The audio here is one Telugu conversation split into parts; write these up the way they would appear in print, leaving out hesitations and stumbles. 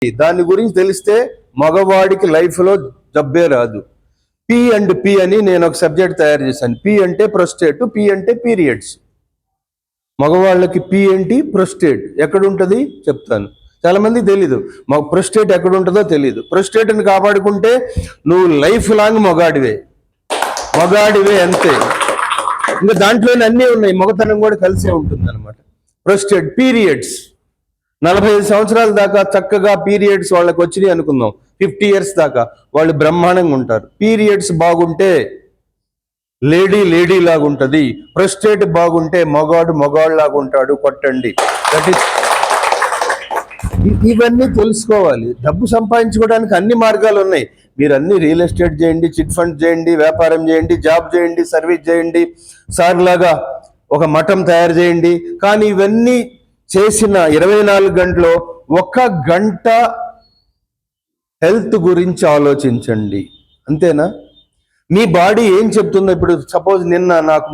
దాని గురించి తెలిస్తే మగవాడికి లైఫ్లో జబ్బే రాదు. P అని నేను ఒక సబ్జెక్ట్ తయారు చేశాను. P అంటే ప్రొస్టేట్, P అంటే పీరియడ్స్. మగవాళ్ళకి P ఏంటి? ప్రొస్టేట్. ఎక్కడుంటుంది చెప్తాను. చాలా మంది తెలీదు ప్రొస్టేట్ ఎక్కడ ఉంటుందో తెలీదు. ప్రొస్టేట్ని కాపాడుకుంటే నువ్వు లైఫ్ లాంగ్ మగాడివే అంతే. ఇంకా దాంట్లోనే అన్నీ ఉన్నాయి, మగతనం కూడా కలిసే ఉంటుంది అనమాట. ప్రొస్టేట్, పీరియడ్స్ 45 సంవత్సరాల దాకా చక్కగా పీరియడ్స్ వాళ్ళకి వచ్చినాయి అనుకుందాం. 50 years దాకా వాళ్ళు బ్రహ్మాండంగా ఉంటారు. పీరియడ్స్ బాగుంటే లేడీ లాగా ఉంటుంది. ప్రొస్టేట్ బాగుంటే మగాడు లాగా ఉంటాడు. కొట్టండి. దట్ ఈస్ ఇవన్నీ తెలుసుకోవాలి. డబ్బు సంపాదించుకోవడానికి అన్ని మార్గాలు ఉన్నాయి. మీరు అన్ని రియల్ ఎస్టేట్ చేయండి, చిట్ ఫండ్ చేయండి, వ్యాపారం చేయండి, జాబ్ చేయండి, సర్వీస్ చేయండి, సార్ లాగా ఒక మఠం తయారు చేయండి. కానీ ఇవన్నీ చేసిన 24 గంటలో 1 గంట హెల్త్ గురించి ఆలోచించండి. అంతేనా? మీ బాడీ ఏం చెప్తుందో. ఇప్పుడు సపోజ్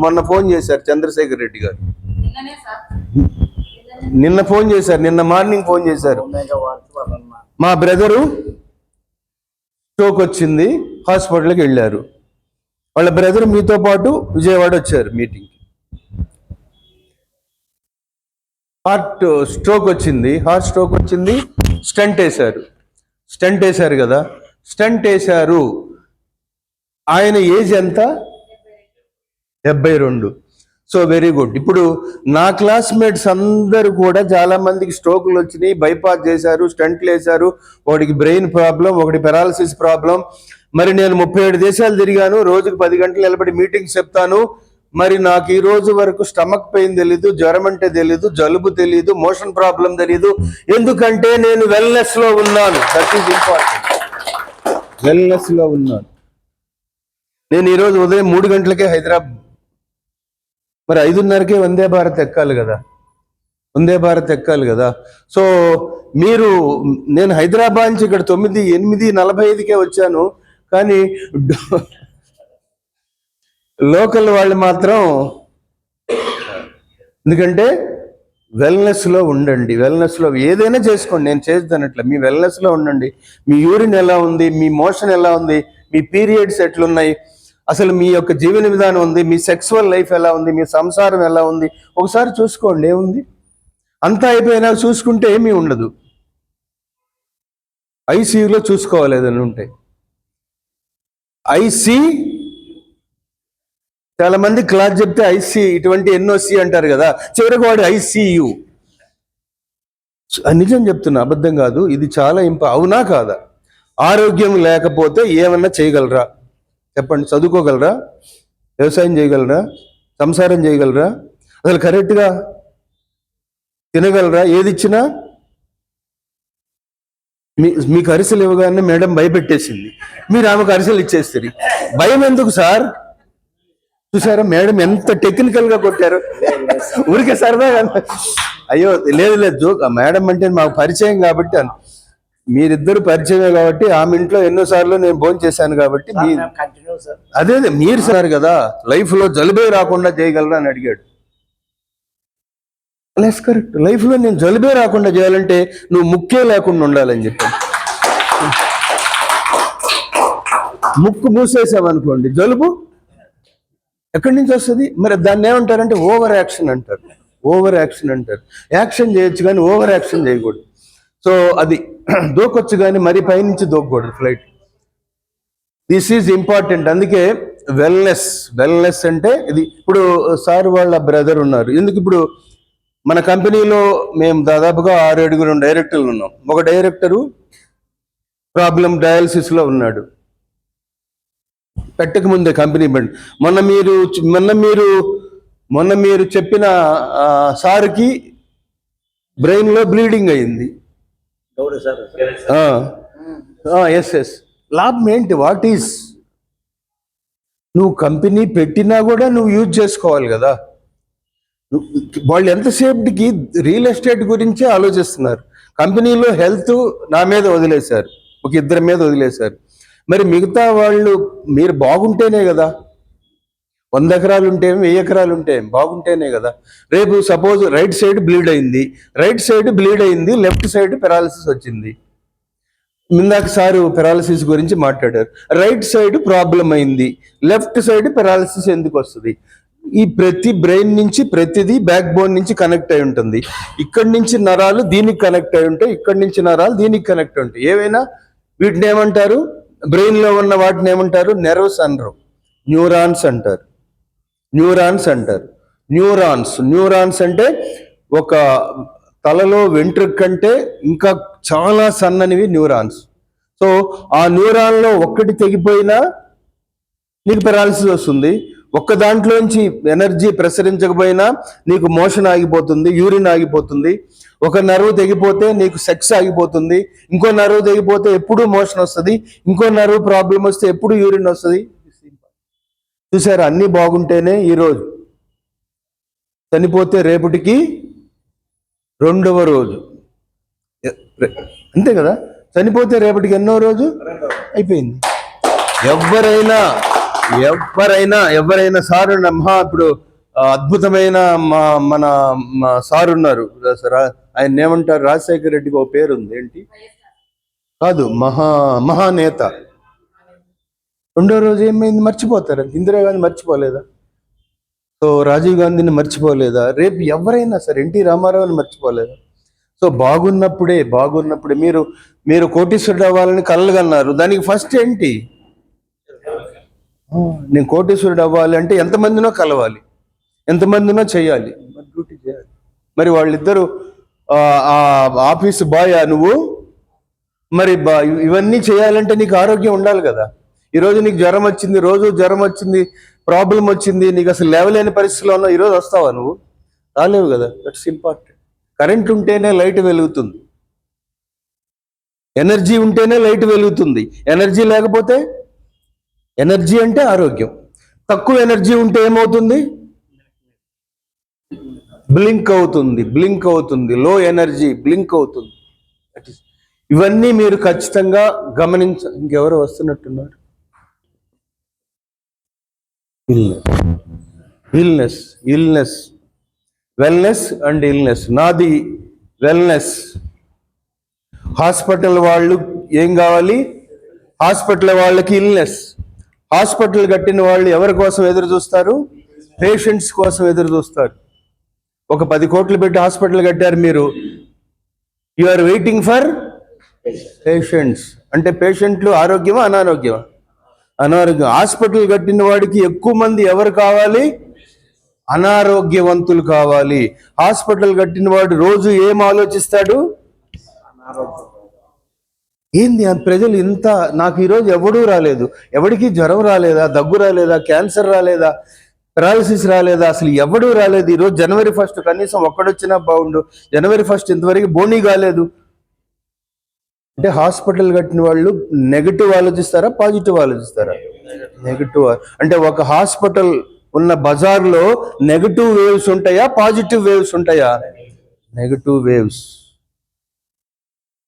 మొన్న ఫోన్ చేశారు చంద్రశేఖర్ రెడ్డి గారు, నిన్న మార్నింగ్ ఫోన్ చేశారు. మా బ్రదరు స్ట్రోక్ వచ్చింది, హాస్పిటల్కి వెళ్ళారు. వాళ్ళ బ్రదర్ మీతో పాటు విజయవాడ వచ్చారు మీటింగ్కి. హార్ట్ స్ట్రోక్ వచ్చింది, స్టంట్ వేశారు కదా. స్టంట్ వేశారు. ఆయన ఏజ్ ఎంత? 72. So very good. ఇప్పుడు నా క్లాస్మేట్స్ అందరూ కూడా చాలా మందికి స్ట్రోకులు వచ్చినాయి, బైపాస్ చేశారు, స్టంట్లు వేశారు. ఒకటికి బ్రెయిన్ ప్రాబ్లం, ఒకటి పెరాలసిస్ ప్రాబ్లం. మరి నేను 37 దేశాలు తిరిగాను, రోజుకు 10 గంటలు నిలబడి మీటింగ్స్ చెప్తాను. మరి నాకు ఈ రోజు వరకు స్టమక్ పెయిన్ తెలీదు, జ్వరం అంటే తెలీదు, జలుబు తెలీదు, మోషన్ ప్రాబ్లం తెలీదు. ఎందుకంటే నేను వెల్నెస్ లో ఉన్నాను. That is important. వెల్నెస్ లో ఉన్నాను. నేను ఈరోజు ఉదయం 3 గంటలకే హైదరాబాద్, మరి 5:30కే వందే భారత్ ఎక్కాలి కదా. సో నేను హైదరాబాద్ నుంచి ఇక్కడ 8:45కే వచ్చాను. కానీ లోకల్ వాళ్ళు మాత్రం, ఎందుకంటే వెల్నెస్లో ఉండండి. వెల్నెస్లో ఏదైనా చేసుకోండి, నేను చేస్తానట్లా. మీ వెల్నెస్లో ఉండండి. మీ యూరిన్ ఎలా ఉంది, మీ మోషన్ ఎలా ఉంది, మీ పీరియడ్స్ ఎట్లున్నాయి, అసలు మీ యొక్క జీవన విధానం ఉంది, మీ సెక్సువల్ లైఫ్ ఎలా ఉంది, మీ సంసారం ఎలా ఉంది, ఒకసారి చూసుకోండి. ఏముంది, అంతా అయిపోయినా చూసుకుంటే ఏమీ ఉండదు. ఐసీయూలో చూసుకోవాలి ఏదైనా ఉంటే. చాలా మంది క్లాస్ చెప్తే ఐసీ, ఇటువంటి ఎన్ఓసి అంటారు కదా, చివరికి వాడు ఐసీయూ. నిజం చెప్తున్నా, అబద్ధం కాదు. ఇది చాలా అవునా కాదా? ఆరోగ్యం లేకపోతే ఏమన్నా చేయగలరా చెప్పండి? చదువుకోగలరా? వ్యవసాయం చేయగలరా? సంసారం చేయగలరా? అసలు కరెక్ట్గా తినగలరా? ఏది ఇచ్చినా మీకు అరిసెలు ఇవ్వగానే మేడం భయపెట్టేసింది, మీరు ఆమెకు అరిసెలు ఇచ్చేస్తారు. భయం ఎందుకు సార్? చూసారా మేడం ఎంత టెక్నికల్ గా కొట్టారు. ఊరికే సరదాగా. అయ్యో లేదు జోక్. మేడం అంటే మాకు పరిచయం కాబట్టి, మీరిద్దరు పరిచయమే కాబట్టి, ఆమె ఇంట్లో ఎన్నోసార్లు నేను భోజనం చేశాను కాబట్టి. అదే మీరు సార్ కదా, లైఫ్ లో జలుబే రాకుండా చేయగలరా అని అడిగాడు. Less correct. లైఫ్ లో నేను జలుబే రాకుండా చేయాలంటే నువ్వు ముక్కే లేకుండా ఉండాలని చెప్పి. ముక్కు మూసేసామనుకోండి, జలుబు ఎక్కడి నుంచి వస్తుంది? మరి దాన్ని ఏమంటారంటే ఓవర్ యాక్షన్ అంటారు. యాక్షన్ చేయొచ్చు కానీ ఓవర్ యాక్షన్ చేయకూడదు. సో అది దూకొచ్చు కానీ మరి పైనుంచి దూకకూడదు ఫ్లైట్. This is important. అందుకే వెల్నెస్ అంటే ఇది. ఇప్పుడు సార్ వాళ్ళ బ్రదర్ ఉన్నారు. ఎందుకు? ఇప్పుడు మన కంపెనీలో మేము దాదాపుగా 6 డైరెక్టర్లు ఉన్నాం. ఒక డైరెక్టరు ప్రాబ్లం డయాలసిస్లో ఉన్నాడు. పెట్టక ముందే కంపెనీ బండి. మొన్న మీరు చెప్పిన సార్కి బ్రెయిన్లో బ్లీడింగ్ అయింది. ఎస్. లాభం ఏంటి? What is? నువ్వు కంపెనీ పెట్టినా కూడా నువ్వు యూజ్ చేసుకోవాలి కదా. వాళ్ళు ఎంతసేపటికి రియల్ ఎస్టేట్ గురించే ఆలోచిస్తున్నారు. కంపెనీలో హెల్త్ నా మీద వదిలేశారు, ఒక 2 మీద వదిలేశారు. మరి మిగతా వాళ్ళు మీరు బాగుంటేనే కదా. 100 ఎకరాలు ఉంటే 1000 ఎకరాలు ఉంటే బాగుంటేనే కదా. రేపు సపోజ్ రైట్ సైడ్ బ్లీడ్ అయింది, లెఫ్ట్ సైడ్ పెరాలసిస్ వచ్చింది. ఇందాక సారు పెరాలసిస్ గురించి మాట్లాడారు. రైట్ సైడ్ ప్రాబ్లం అయింది, లెఫ్ట్ సైడ్ పెరాలసిస్ ఎందుకు వస్తుంది? ఈ ప్రతి బ్రెయిన్ నుంచి ప్రతిదీ బ్యాక్ బోన్ నుంచి కనెక్ట్ అయి ఉంటుంది. ఇక్కడి నుంచి నరాలు దీనికి కనెక్ట్ అయి ఉంటాయి, ఇక్కడి నుంచి నరాలు దీనికి కనెక్ట్ ఉంటాయి. ఏవైనా వీటిని ఏమంటారు? బ్రెయిన్ లో ఉన్న వాటిని ఏమంటారు? నెర్వ్స్ అనరు, న్యూరాన్స్ అంటారు. న్యూరాన్స్ అంటారు. న్యూరాన్స్ అంటే ఒక తలలో వెంట్రుక కంటే ఇంకా చాలా సన్ననివి న్యూరాన్స్. సో ఆ న్యూరాన్లో ఒక్కటి తెగిపోయినా నీకు పెరాలసిస్ వస్తుంది. ఒక్క దాంట్లోంచి ఎనర్జీ ప్రసరించకపోయినా నీకు మోషన్ ఆగిపోతుంది, యూరిన్ ఆగిపోతుంది. ఒక నర్వ్ తెగిపోతే నీకు సెక్స్ ఆగిపోతుంది, ఇంకో నర్వ్ తెగిపోతే ఎప్పుడూ మోషన్ వస్తుంది, ఇంకో నర్వ్ ప్రాబ్లం వస్తే ఎప్పుడు యూరిన్ వస్తుంది. చూసారు, అన్నీ బాగుంటేనే ఈరోజు, చనిపోతే రేపటికి రెండవ రోజు, అంతే కదా. చనిపోతే రేపటికి ఎన్నో రోజు అయిపోయింది. ఎవరైనా సార్ ఇప్పుడు అద్భుతమైన మన సార్ ఉన్నారు, ఆయన ఏమంటారు? రాజశేఖర రెడ్డికి ఒక పేరు ఉంది, ఏంటి? కాదు, మహానేత. రెండో రోజు ఏమైంది? మర్చిపోతారు. ఇందిరాగాంధీ మర్చిపోలేదా? సో రాజీవ్ గాంధీని మర్చిపోలేదా? రేపు ఎవరైనా సరే ఎన్టీ రామారావుని మర్చిపోలేదా? సో బాగున్నప్పుడే మీరు కోటీశ్వరుడు అవ్వాలని కలలుగన్నారు. దానికి ఫస్ట్ ఏంటి? నేను కోటీశ్వరుడు అవ్వాలి అంటే ఎంతమందినో కలవాలి, ఎంతమందినో చేయాలి, డ్యూటీ చేయాలి. మరి వాళ్ళిద్దరూ ఆఫీస్ బాయ్ నువ్వు, మరి ఇవన్నీ చేయాలంటే నీకు ఆరోగ్యం ఉండాలి కదా. ఈరోజు నీకు జ్వరం వచ్చింది, రోజు జ్వరం వచ్చింది, ప్రాబ్లం వచ్చింది, నీకు అసలు లేవలేని పరిస్థితిలో ఉన్నావు, ఈరోజు వస్తావా? నువ్వు రాలేవు కదా. That's important. కరెంట్ ఉంటేనే లైట్ వెలుగుతుంది, ఎనర్జీ ఉంటేనే లైట్ వెలుగుతుంది. ఎనర్జీ లేకపోతే, ఎనర్జీ అంటే ఆరోగ్యం, తక్కువ ఎనర్జీ ఉంటే ఏమవుతుంది? బ్లింక్ అవుతుంది. లో ఎనర్జీ బ్లింక్ అవుతుంది. ఇవన్నీ మీరు ఖచ్చితంగా ఇంకెవరు వస్తున్నట్టున్నారు? Illness, wellness and illness. నాది వెల్నెస్. హాస్పిటల్ వాళ్ళు ఏం కావాలి? హాస్పిటల్ వాళ్ళకి ఇల్నెస్. హాస్పిటల్ కట్టిన వాళ్ళు ఎవరి కోసం ఎదురు చూస్తారు? పేషెంట్స్ కోసం ఎదురు చూస్తారు. ఒక 10 కోట్లు పెట్టి హాస్పిటల్ కట్టారు మీరు, you are waiting for patients. అంటే పేషెంట్లు ఆరోగ్యమా అనారోగ్యమా? అనారోగ్యం. హాస్పిటల్ కట్టిన వాడికి ఎక్కువ మంది ఎవరు కావాలి? అనారోగ్యవంతులు కావాలి. హాస్పిటల్ కట్టిన వాడు రోజు ఏం ఆలోచిస్తాడు? ఏంది ప్రజలు ఇంత, నాకు ఈరోజు ఎవడూ రాలేదు, ఎవడికి జ్వరం రాలేదా, దగ్గు రాలేదా, క్యాన్సర్ రాలేదా, పెరాలసిస్ రాలేదా, అసలు ఎవడూ రాలేదు. ఈరోజు జనవరి 1 కనీసం ఒక్కడొచ్చినా బాగుండు, జనవరి 1 ఇంతవరకు బోనీ కాలేదు. అంటే హాస్పిటల్ కట్టిన వాళ్ళు నెగటివ్ ఆలోచిస్తారా, పాజిటివ్ ఆలోచిస్తారా? నెగటివ్. అంటే ఒక హాస్పిటల్ ఉన్న బజార్లో నెగటివ్ వేవ్స్ ఉంటాయా, పాజిటివ్ వేవ్స్ ఉంటాయా? Negative waves.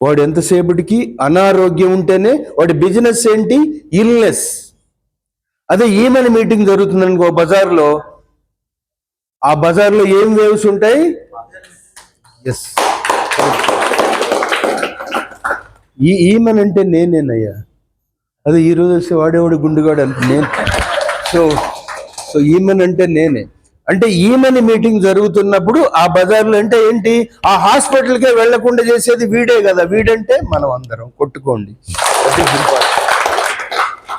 వాడు ఎంతసేపటికి అనారోగ్యం ఉంటేనే వాడి బిజినెస్ ఏంటి? ఇల్నెస్. అదే ఈమెన్ మీటింగ్ జరుగుతుందనుకో బజార్లో, ఆ బజార్లో ఏం వేవ్స్ ఉంటాయి? ఎస్. ఈమెన్ అంటే నేనేనయ్యా. అదే ఈరోజు వస్తే వాడేవాడు గుండుగాడు అంటే నేను. సో ఈమెన్ అంటే నేనే. అంటే ఈమెన్ మీటింగ్ జరుగుతున్నప్పుడు ఆ బజార్లో అంటే ఏంటి? ఆ హాస్పిటల్కే వెళ్లకుండా చేసేది వీడే కదా. వీడంటే మనం అందరం కొట్టుకోండి.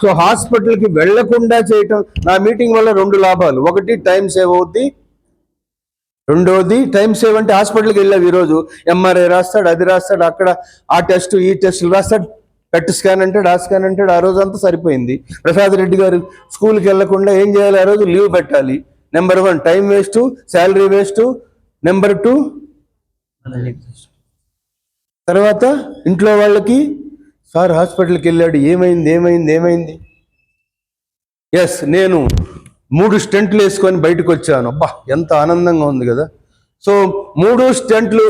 సో హాస్పిటల్కి వెళ్లకుండా చేయటం, నా మీటింగ్ వల్ల 2 లాభాలు. ఒకటి, టైం సేవ్ అవుద్ది. రెండోది, టైం సేవ్ అంటే హాస్పిటల్కి వెళ్ళావు ఈరోజు, ఎంఆర్ఐ రాస్తాడు, అది రాస్తాడు, అక్కడ ఆ టెస్ట్ ఈ టెస్టులు రాస్తాడు, పెట్ స్కాన్ అంటాడు, ఆ స్కాన్ అంటాడు, ఆ రోజు అంతా సరిపోయింది. ప్రసాద్ రెడ్డి గారు స్కూల్కి వెళ్లకుండా ఏం చేయాలి? ఆ రోజు లీవ్ పెట్టాలి. Number 1 time waste, salary waste. Number 2 తర్వాత ఇంట్లో వాళ్ళకి, సార్ హాస్పిటల్కి వెళ్ళాడు, ఏమైంది? ఎస్, నేను 3 స్టెంట్లు వేసుకొని బయటకు వచ్చాను. అబ్బా ఎంత ఆనందంగా ఉంది కదా. సో 3 స్టెంట్లు,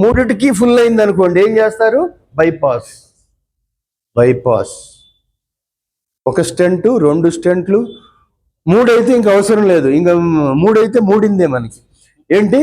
మూడిటికి ఫుల్ అయింది అనుకోండి, ఏం చేస్తారు? బైపాస్. 1 స్టెంట్, 2 స్టెంట్లు, 3 అయితే ఇంక అవసరం లేదు. ఇంకా 3 అయితే 3 మనకి ఏంటి?